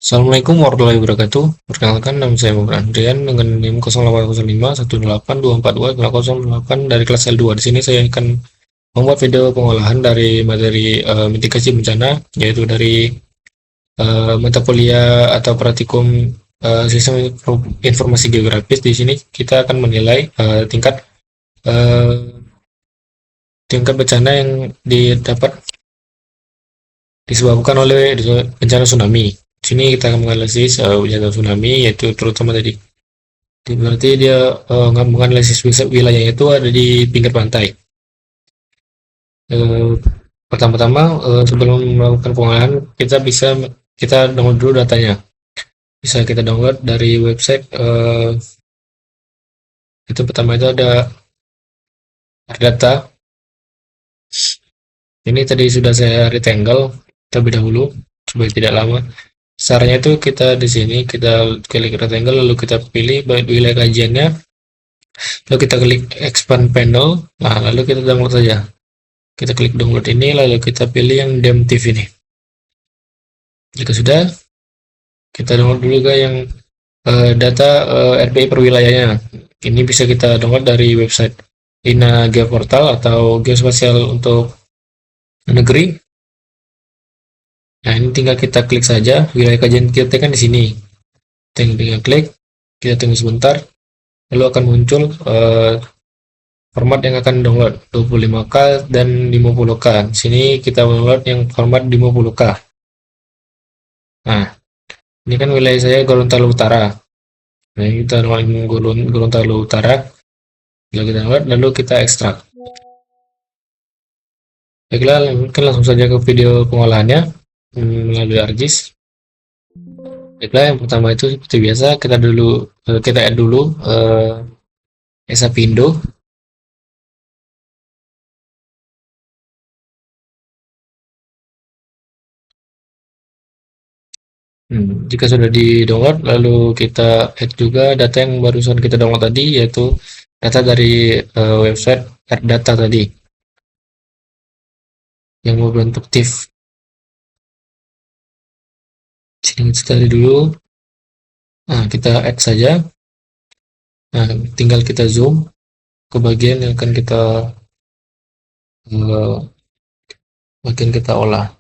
Assalamualaikum warahmatullahi wabarakatuh. Perkenalkan, nama saya Muhammad Andrian dengan NIM 0805 1822 dari kelas L2. Di sini saya akan membuat video pengolahan dari materi mitigasi bencana, yaitu dari mata kuliah atau praktikum sistem informasi geografis. Di sini kita akan menilai eh, tingkat bencana yang didapat disebabkan oleh bencana tsunami. Di sini kita akan menganalisis bencana tsunami, yaitu terutama tadi. Berarti dia menganalisis wilayahnya itu ada di pinggir pantai. Eh, Pertama-tama sebelum melakukan pengolahan kita download dulu datanya. Bisa kita download dari website. Itu pertama itu ada data. Ini tadi sudah saya rectangle terlebih dahulu supaya tidak lama. Caranya itu kita di sini kita klik rectangle lalu kita pilih wilayah kajiannya, lalu kita klik expand panel. Nah, lalu kita download saja. Kita klik download ini lalu kita pilih yang DemTIFF ini. Jika sudah, kita download dulu juga yang data RPI per wilayahnya. Ini bisa kita download dari website INA Geoportal atau Geospasial untuk negeri. Nah, ini tinggal kita klik saja wilayah kajian kita kan di sini. Tinggal klik, kita tunggu sebentar, lalu akan muncul format yang akan download 25K dan 50K. Sini kita download yang format 50K. Nah, ini kan wilayah saya Gorontalo Utara. Nah, kita download Gorontalo Utara. Lalu kita download, lalu kita ekstrak. Baiklah, kita langsung saja ke video pengolahannya melalui ArcGIS. Baiklah, yang pertama itu seperti biasa kita add dulu Esapindo. Jika sudah di-download, lalu kita add juga data yang barusan kita download tadi, yaitu data dari website AirData tadi, yang berbentuk TIFF. Sini kita cari dulu. Nah, kita add saja. Nah, tinggal kita zoom ke bagian yang akan kita olah.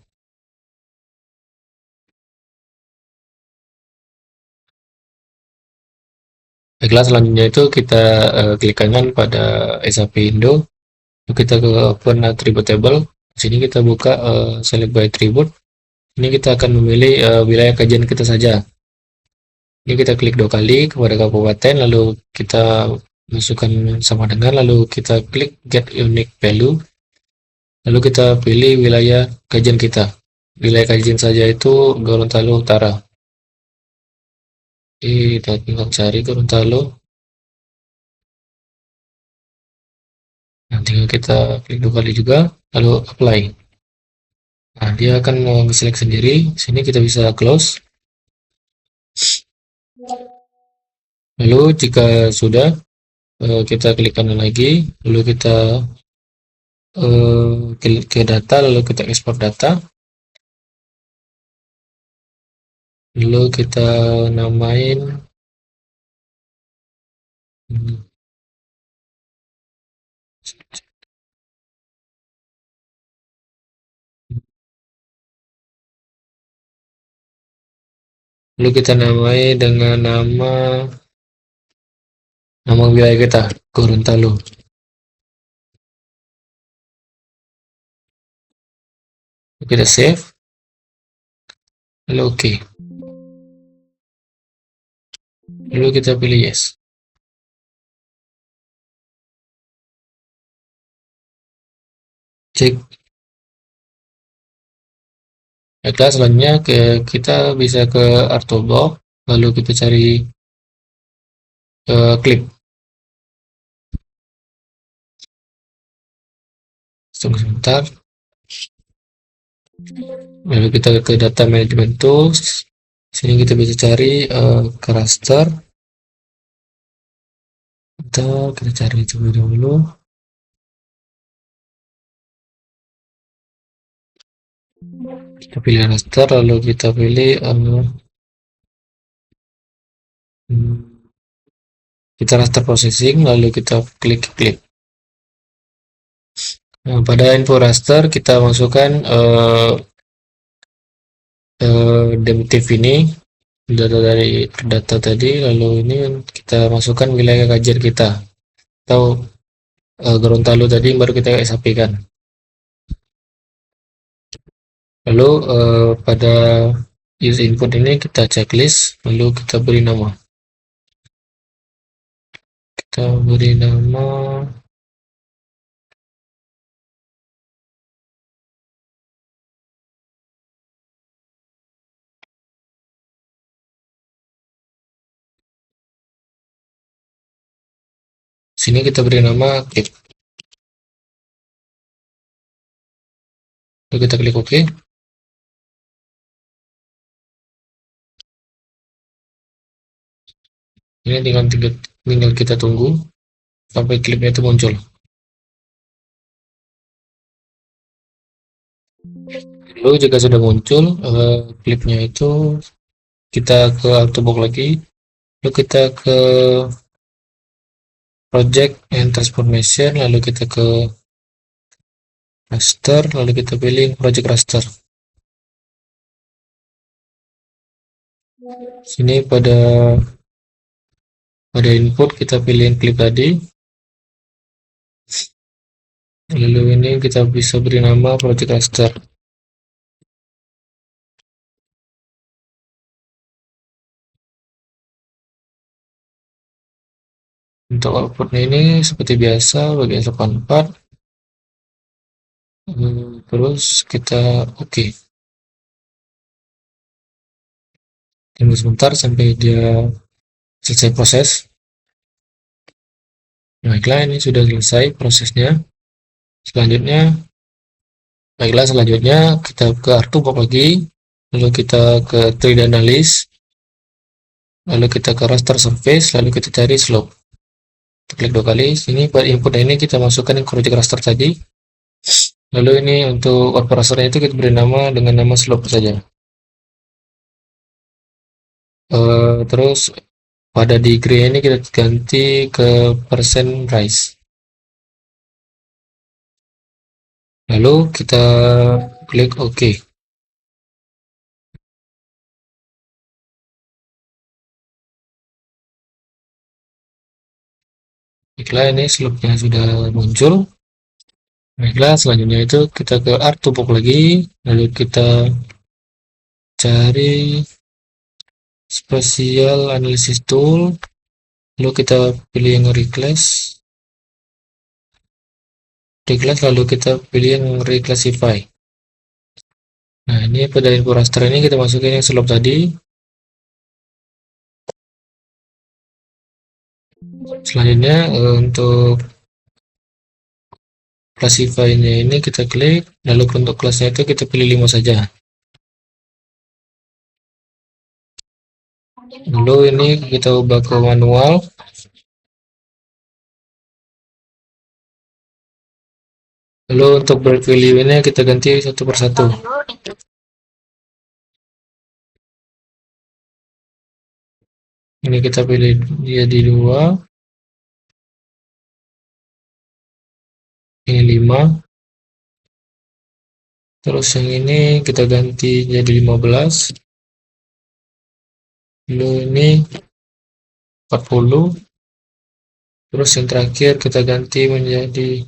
Baiklah, selanjutnya itu kita klik kanan pada SAP Indo. Kita ke open attribute table. Sini kita buka select by attribute. Ini kita akan memilih wilayah kajian kita saja. Ini kita klik 2 kali kepada kabupaten, lalu kita masukkan sama dengan, lalu kita klik get unique value, lalu kita pilih wilayah kajian kita. Wilayah kajian saja itu Gorontalo Utara. Kita tinggal cari Gorontalo. Nah, tinggal kita klik 2 kali juga, lalu apply. Nah, dia akan select sendiri. Sini kita bisa close. Lalu jika sudah, kita klik kanan lagi, lalu kita klik ke data, lalu kita export data, lalu kita namain lalu kita namai dengan nama wilayah kita, Gorontalo. Kita save, lalu oke. Lalu kita pilih yes. Cek. Baiklah, selanjutnya kita bisa ke Artoblock, lalu kita cari clip. Tunggu sebentar. Lalu kita ke data management tools. Sini kita bisa cari ke raster. Kita cari terlebih dahulu. Kita pilih raster, lalu kita pilih Kita raster processing, lalu kita klik. Nah, pada info raster kita masukkan depth ini, data tadi, lalu ini kita masukkan wilayah kajian kita atau Gorontalo tadi baru kita SAP kan. Lalu pada use input ini kita checklist, lalu kita beri nama. Sini kita beri nama clip. Lalu kita klik OK. Ini tinggal kita tunggu sampai klipnya itu muncul. Lalu jika sudah muncul klipnya itu, kita ke Autobox lagi, lalu kita ke Project and Transformation, lalu kita ke Raster, lalu kita pilih Project Raster. Sini pada input kita pilih klip tadi, lalu ini kita bisa beri nama Project Raster. Untuk outputnya ini seperti biasa bagian 84. Terus kita OK. Tunggu sebentar sampai dia selesai proses. Baiklah, ini sudah selesai prosesnya. Selanjutnya kita ke Artbox lagi, lalu kita ke 3D Analysis, lalu kita ke Raster Surface, lalu kita cari slope. Kita klik 2 kali. Sini pada input ini kita masukkan yang project raster tadi. Lalu ini untuk output rasternya itu kita beri nama dengan nama slope saja. Terus pada degree ini kita ganti ke percent rise. Lalu kita klik OK. Baiklah, ini slope-nya sudah muncul. Baiklah, selanjutnya itu kita ke Artbox lagi, lalu kita cari Spatial Analysis Tool, lalu kita pilih yang reclass, lalu kita pilih yang reclassify. Nah, ini pada info raster ini kita masukin yang slope tadi. Selanjutnya untuk classify-nya ini kita klik, lalu untuk kelasnya itu kita pilih 5 saja. Lalu ini kita ubah ke manual. Lalu untuk break value ini kita ganti satu persatu. Ini kita pilih dia di 2, ini 5. Terus yang ini kita ganti jadi 15. Lalu ini 40. Terus yang terakhir kita ganti menjadi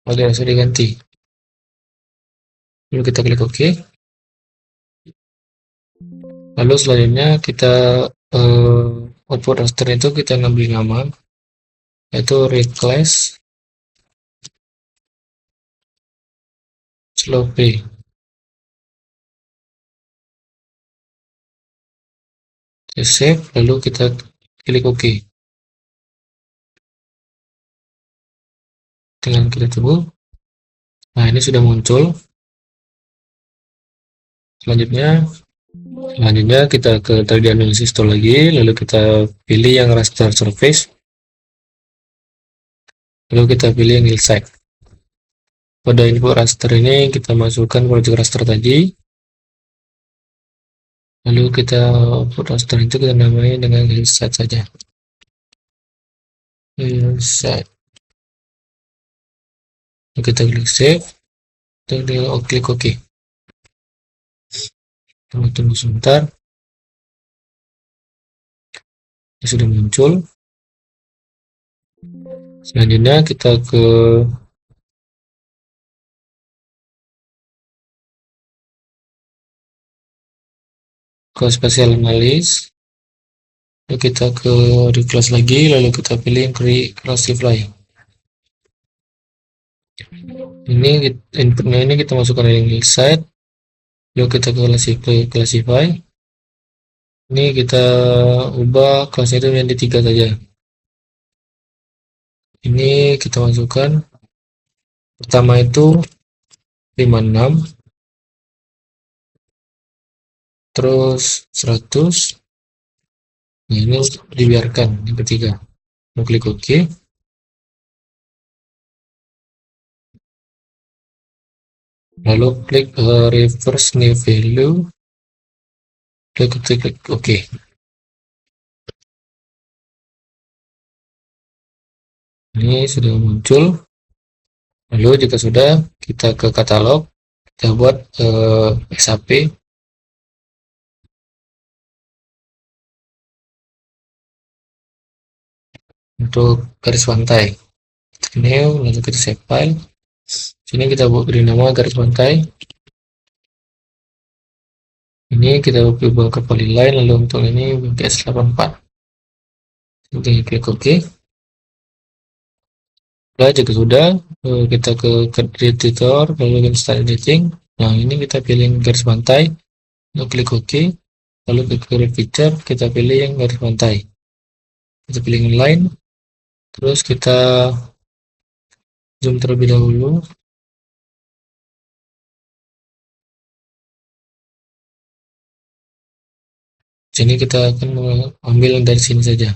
sudah diganti. Lalu kita klik OK. Lalu selanjutnya kita output raster itu kita ngambil nama, yaitu reclass slope. Kita save, lalu kita klik OK. Dengan kita tunggu. Nah, ini sudah muncul. Selanjutnya kita ke 3D Analysis Tool lagi, lalu kita pilih yang raster surface, lalu kita pilih yang hillside. Pada info raster ini kita masukkan project raster tadi, Lalu kita output raster itu kita namai dengan hillside saja. Hillside. Lalu kita klik save. Kita klik OK. Tunggu sebentar. Ini sudah muncul. Selanjutnya kita ke spatial analysis. Lalu kita ke reclass lagi, lalu kita pilih yang classify. Ini inputnya ini kita masukkan link site, lalu kita ke classify. Ini kita ubah kelasnya itu menjadi 3 saja. Ini kita masukkan pertama itu 56, terus 100. Nah, ini dibiarkan yang ketiga. Mau klik OK. Lalu klik reverse new value. Lalu kita klik OK. Ini sudah muncul. Lalu jika sudah, kita ke katalog, kita buat SAP untuk garis pantai. Kita new, lalu kita save file. Sini kita beri nama garis pantai. Ini kita ubah ke polyline, lalu untuk ini BS84. Kita klik OK. Nah, jika sudah, kita ke editor, lalu kita start editing. Nah, ini kita pilih garis pantai, lalu klik OK. Lalu ke create feature, kita pilih yang garis pantai. Kita pilih line, terus kita zoom terlebih dahulu. Sini kita akan ambil dari sini saja.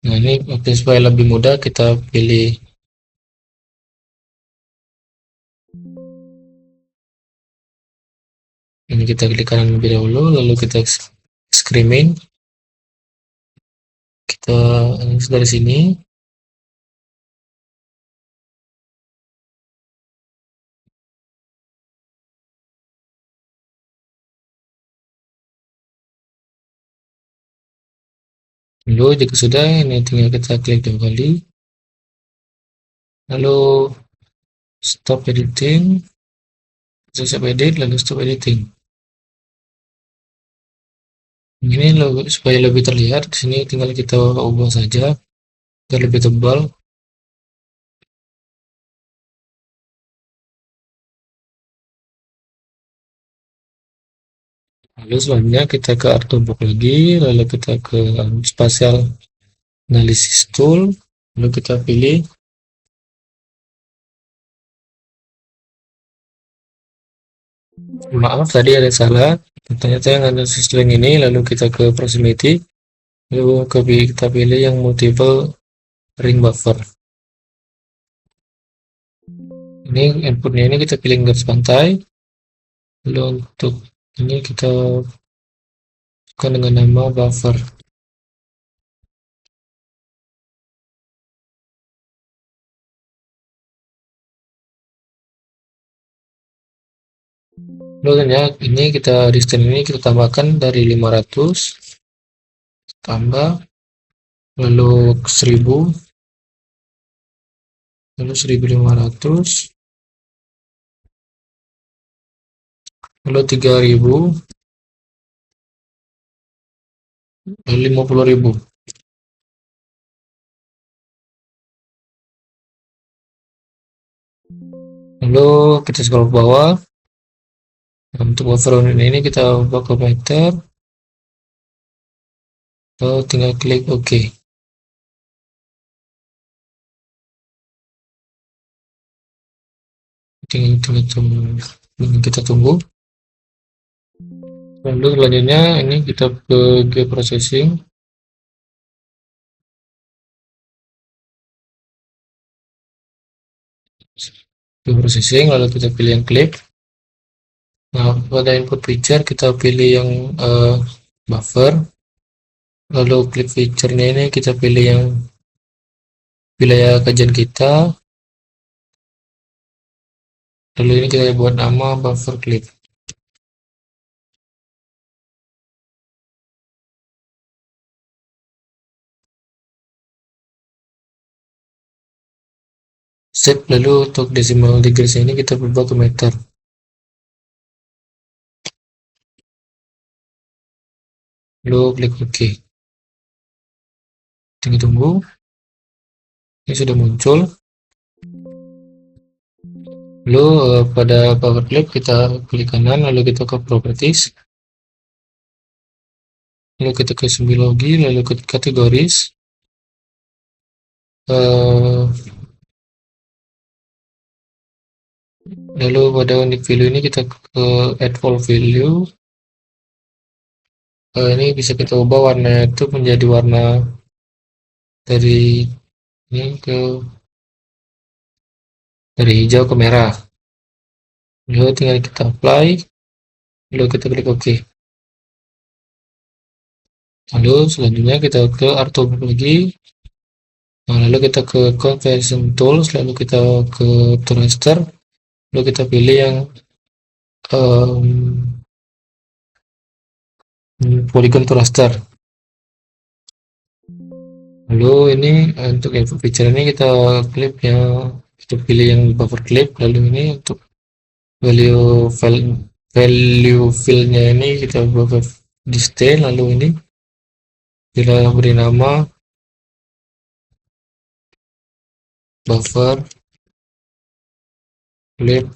Nah, ini supaya lebih mudah, kita pilih ini, kita klik kanan lebih dahulu, lalu kita screening. Kita dari sini. Lalu jika sudah, ini tinggal kita klik 2 kali. Lalu stop editing. Selesai edit, lalu stop editing. Ini supaya lebih terlihat, di sini tinggal kita ubah saja agar lebih tebal. Lalu selanjutnya kita ke Artbox lagi, lalu kita ke spatial analysis tool, lalu kita pilih maaf tadi ada salah, ternyata yang ada string ini, lalu kita ke proximity, lalu kita pilih yang multiple ring buffer. Ini inputnya ini kita pilih garis pantai, lalu untuk ini kita bukan dengan nama buffer. Lalu ya, ini kita distance ini kita tambahkan dari 500 tambah, lalu 1000, lalu 1500, lalu 3000, lalu 50.000. Lalu kita scroll ke bawah. Untuk overall ini kita ubah ke meter, lalu tinggal klik OK. Kita tunggu. Lalu selanjutnya ini kita ke geoprocessing. Geoprocessing, lalu kita pilih yang clip. Nah, pada input picture kita pilih yang buffer, lalu klik feature-nya ini kita pilih yang wilayah kajian kita, lalu ini kita buat nama buffer clip. Save, lalu untuk decimal degrees ini kita berubah ke meter. Lalu klik OK. Tinggal tunggu. Ini sudah muncul. Lalu pada buffer clip kita klik kanan, lalu kita ke properties. Lalu kita ke symbiology, lalu ke kategoris. Lalu pada unique value ini kita ke add all value. Ini bisa kita ubah warna itu menjadi warna dari ini ke dari hijau ke merah. Lalu tinggal kita apply, lalu kita klik OK. Lalu selanjutnya kita ke Artwork lagi. Nah, lalu kita ke Conversion Tools, lalu kita ke Raster, lalu kita pilih yang Polygon to Raster. Lalu ini untuk info feature ini kita klipnya kita pilih yang buffer clip, lalu ini untuk value fill-nya ini kita buat display, lalu ini kita beri nama buffer clip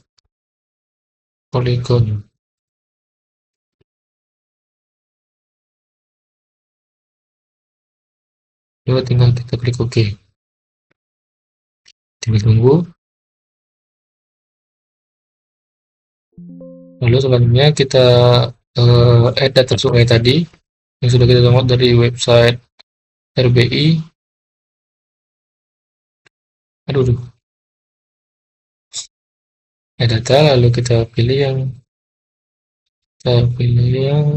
polygon. Lalu tinggal kita klik OK. Tinggal tunggu. Lalu selanjutnya kita add data sungai tadi yang sudah kita download dari website RBI. Aduh. Add data, lalu kita pilih yang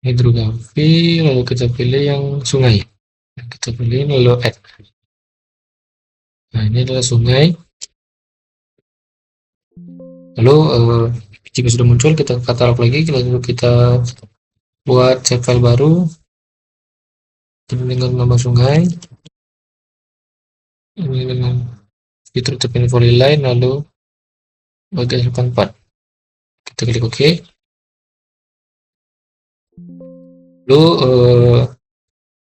hidrografi, lalu kita pilih yang sungai. Kita pilih lalu add. Nah, ini adalah sungai. Lalu jika sudah muncul kita katalog lagi, lalu kita buat save file baru dengan nama sungai. Ini dengan fitur tap info line, lalu bagian 4. Kita klik OK. Lalu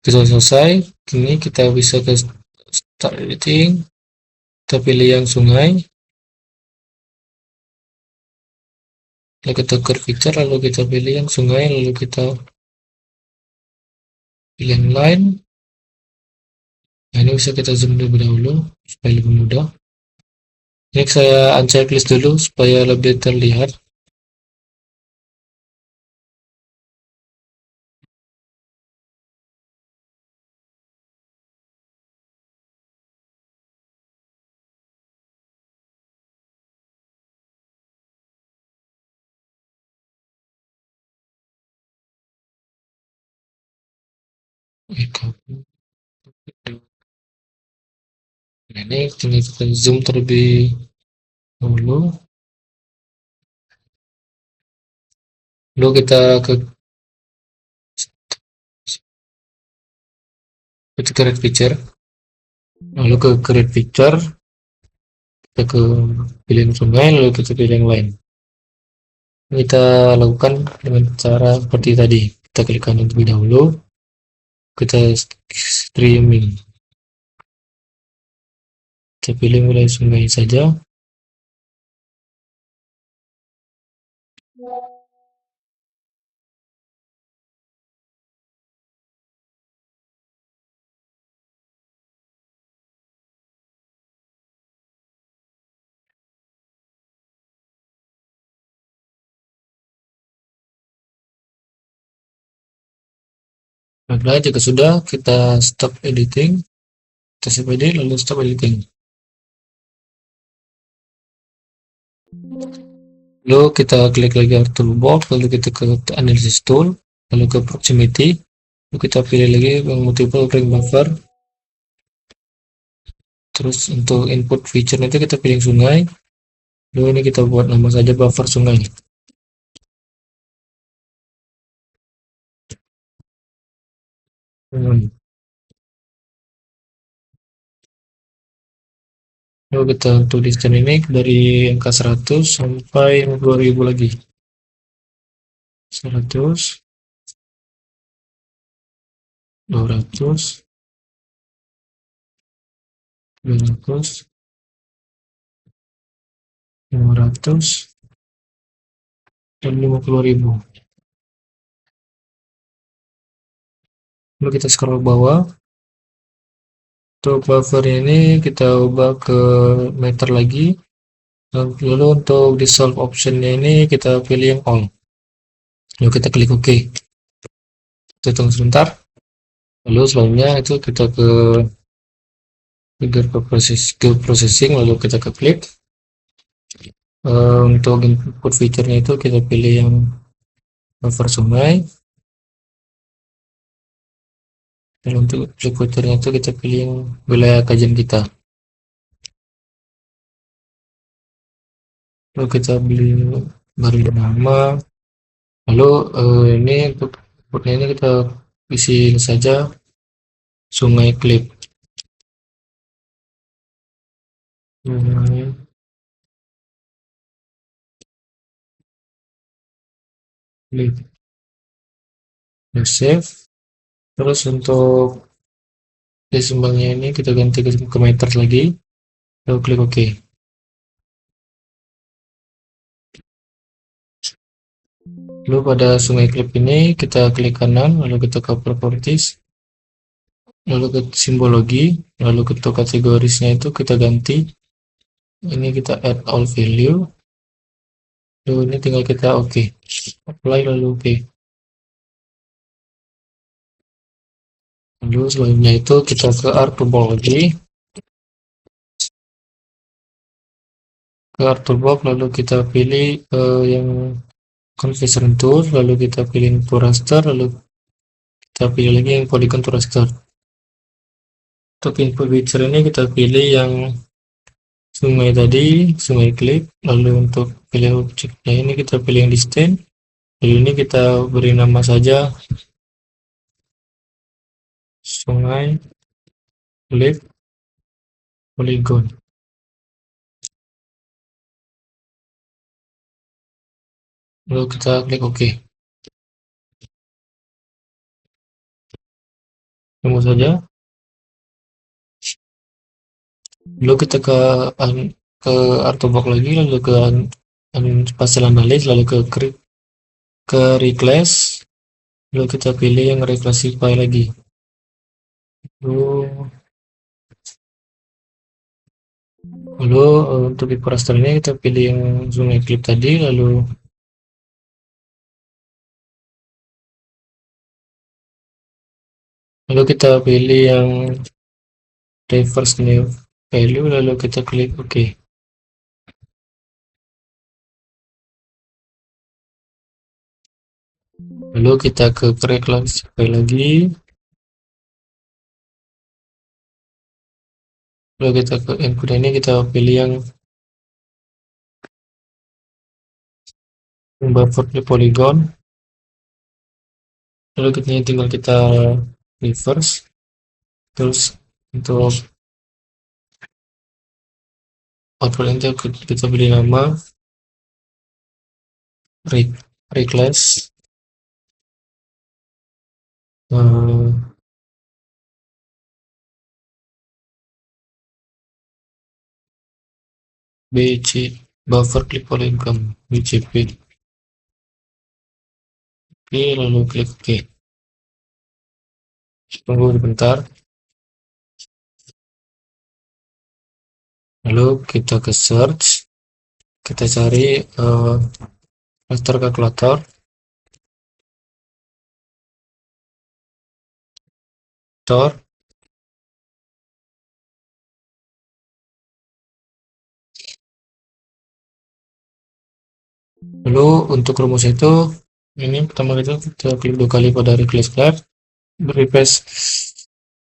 kita selesai. Kini kita bisa ke start editing. Kita pilih yang sungai. Lalu kita ke feature, lalu kita pilih yang sungai, lalu kita pilih yang line. Nah, ini bisa kita zoom lebih dahulu supaya lebih mudah. Ini saya unchecklist dulu supaya lebih terlihat. Nah, ini kita zoom terlebih dahulu. Lalu kita ke create picture. Lalu ke create picture. Kita ke pilih yang sungai, lalu kita pilih yang lain. Kita lakukan dengan cara seperti tadi. Kita klik kanan terlebih dahulu. Kita streaming. Kita pilih mulai sungai saja. Nah, jika sudah, kita stop editing. Kita save edit, lalu stop editing. Lalu kita klik lagi Art Toolbox, lalu kita ke Analysis Tool, lalu ke Proximity, lalu kita pilih lagi yang Multiple Ring Buffer. Terus untuk input feature itu kita pilih sungai. Lalu ini kita buat nama saja buffer sungai. Lalu kita untuk distance ini dari angka 100 sampai 2000 lagi. 100, 200, 200, 500, dan 50.000. Lalu kita scroll ke bawah. Untuk buffer ini kita ubah ke meter lagi. Lalu untuk dissolve optionnya ini kita pilih yang all. Lalu kita klik OK. Kita tunggu sebentar. Lalu selanjutnya itu kita ke processing, lalu kita ke klik. Untuk input feature-nya itu kita pilih yang buffer sungai. Dan untuk klik feature-nya itu kita pilih yang wilayah kajian kita. Lalu kita beri nama. Lalu ini untuk inputnya ini kita isi saja sungai Klip. Sungai Klip. Save. Terus untuk decimalnya ini kita ganti ke meter lagi. Lalu klik OK. Lalu pada sungai Klip ini kita klik kanan, lalu kita ke properties, lalu ke simbologi, lalu ke kategorisnya itu kita ganti. Ini kita add all value. Lalu ini tinggal kita OK. Apply lalu OK. Lalu selanjutnya itu kita ke art topology. Ke art toolbox lalu kita pilih yang conversion tool, lalu kita pilih to raster, lalu kita pilih lagi yang polygon to raster. Untuk input feature ini kita pilih yang sungai tadi, sungai Klip. Lalu untuk pilih objeknya ini kita pilih yang distance. Lalu ini kita beri nama saja sungai Klip polygon. Lalu kita klik OK. Tunggu saja. Lalu kita ke artbox lagi, lalu ke spatial analysis, lalu ke reclass, lalu kita pilih yang reclassify lagi. Lalu untuk di raster ini kita pilih yang zoom clip tadi, lalu kita pilih yang reverse new value, lalu kita klik OK. Lalu kita ke reclassify lagi, lalu kita ke input ini kita pilih yang buffer polygon, lalu tinggal kita reverse. Terus untuk output ini kita beri nama reclass BC buffer clip polygon BCP. Oke, lalu klik OK. Tunggu sebentar. Lalu kita ke search, kita cari raster kalkulator. Lalu untuk rumus itu, ini pertama kita klik 2 kali pada replace class, replace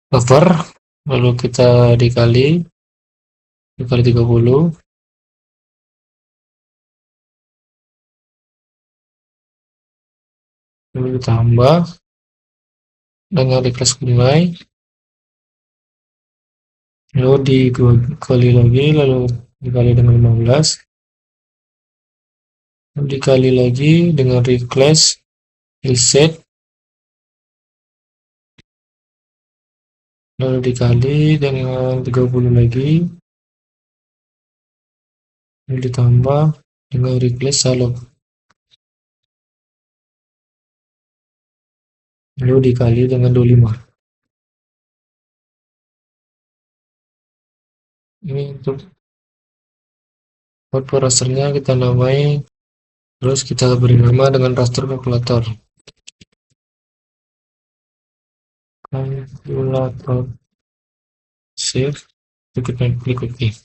buffer, lalu kita dikali 30, lalu ditambah dengan replace mulai, lalu dikali lagi, lalu dikali dengan 15, lalu dikali lagi dengan replace reset, lalu dikali dengan 30 lagi, lalu ditambah dengan replace salop, lalu dikali dengan 25. Ini untuk output rasternya kita namai, terus kita beri nama dengan raster kalkulator. Kalkulator save, kita klik OK.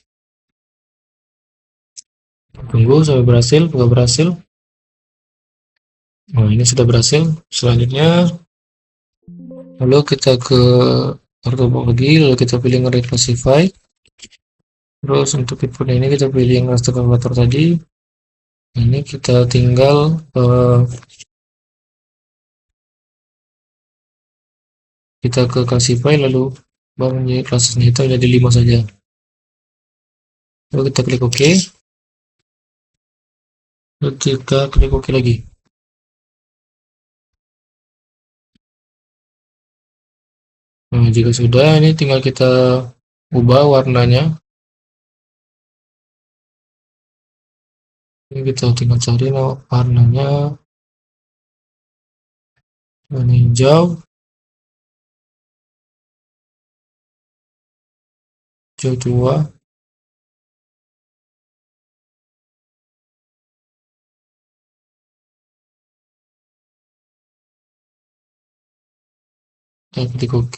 Tunggu sampai berhasil. Nggak berhasil. Nah, ini sudah berhasil. Selanjutnya, lalu kita ke ortobok lagi, lalu kita pilih nge-reclassify. Terus untuk input ini kita pilih yang raster kalkulator tadi. Ini kita tinggal kita ke classify, lalu bangunnya kelasnya itu jadi 5 saja. Lalu kita klik OK. Lalu kita klik OK lagi. Nah, jika sudah, ini tinggal kita ubah warnanya. Ini kita tinggal cari warnanya, warna hijau, hijau tua, kita klik OK.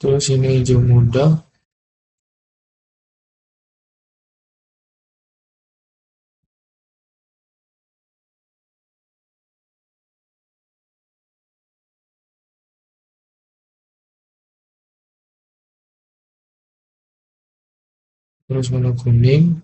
Terus ini hijau muda, terus warna kuning,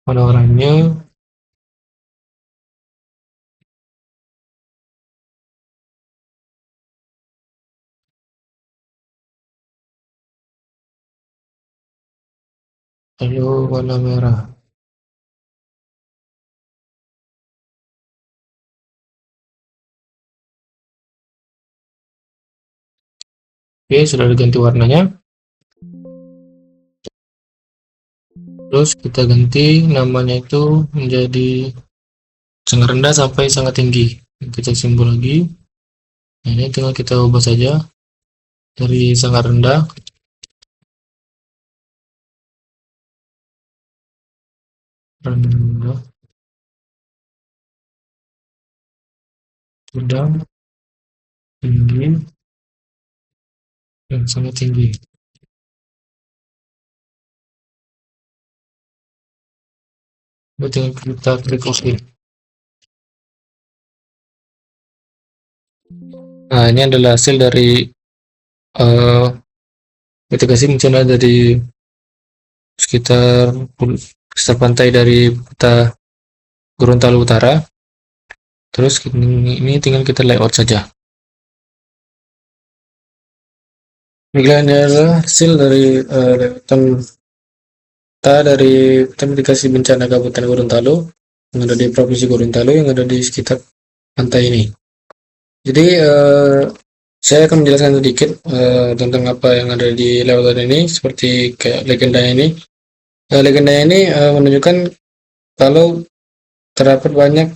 warna oranye, lalu warna merah. Oke, sudah diganti warnanya. Terus kita ganti namanya itu menjadi sangat rendah sampai sangat tinggi. Kita simbol lagi. Nah, ini tinggal kita ubah saja dari sangat rendah, rendah, sedang, tinggi, dan sangat tinggi. Tinggal kita klik OK. Nah, ini adalah hasil dari mitigasi bencana dari sekitar pantai dari kota Gorontalo Utara. Terus ini tinggal kita layout saja. Ini adalah hasil dari layoutan dari mitigasi bencana Kabupaten Gorontalo yang ada di Provinsi Gorontalo yang ada di sekitar pantai ini. Jadi saya akan menjelaskan sedikit tentang apa yang ada di layoutan ini, seperti kayak legendanya ini. Legendanya ini menunjukkan kalau terdapat banyak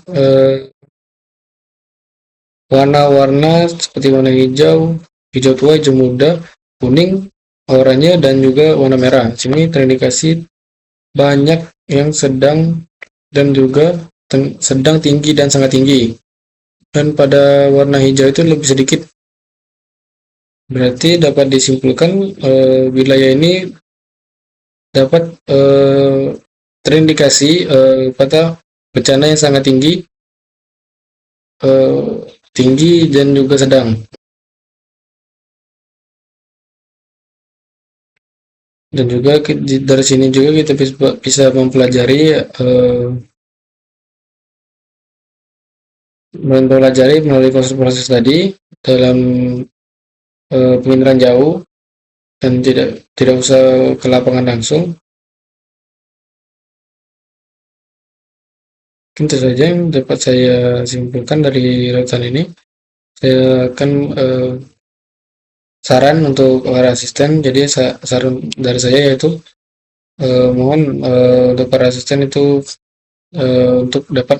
warna-warna seperti warna hijau, hijau tua, hijau muda, kuning, oranye dan juga warna merah. Sini terindikasi banyak yang sedang dan juga sedang, tinggi, dan sangat tinggi. Dan pada warna hijau itu lebih sedikit. Berarti dapat disimpulkan wilayah ini dapat terindikasi pada bencana yang sangat tinggi, dan juga sedang. Dan juga dari sini juga kita bisa mempelajari melalui proses-proses tadi dalam penginderaan jauh, dan tidak usah ke lapangan langsung. Tentu saja yang dapat saya simpulkan dari lautan ini. Saya akan saran untuk para asisten. Jadi saran dari saya yaitu mohon untuk para asisten itu untuk dapat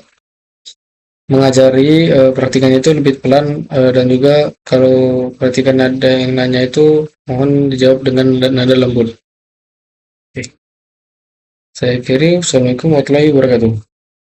mengajari praktikannya itu lebih pelan, dan juga kalau praktikan ada yang nanya itu mohon dijawab dengan nada lembut. Oke. Saya kira Assalamualaikum warahmatullahi wabarakatuh.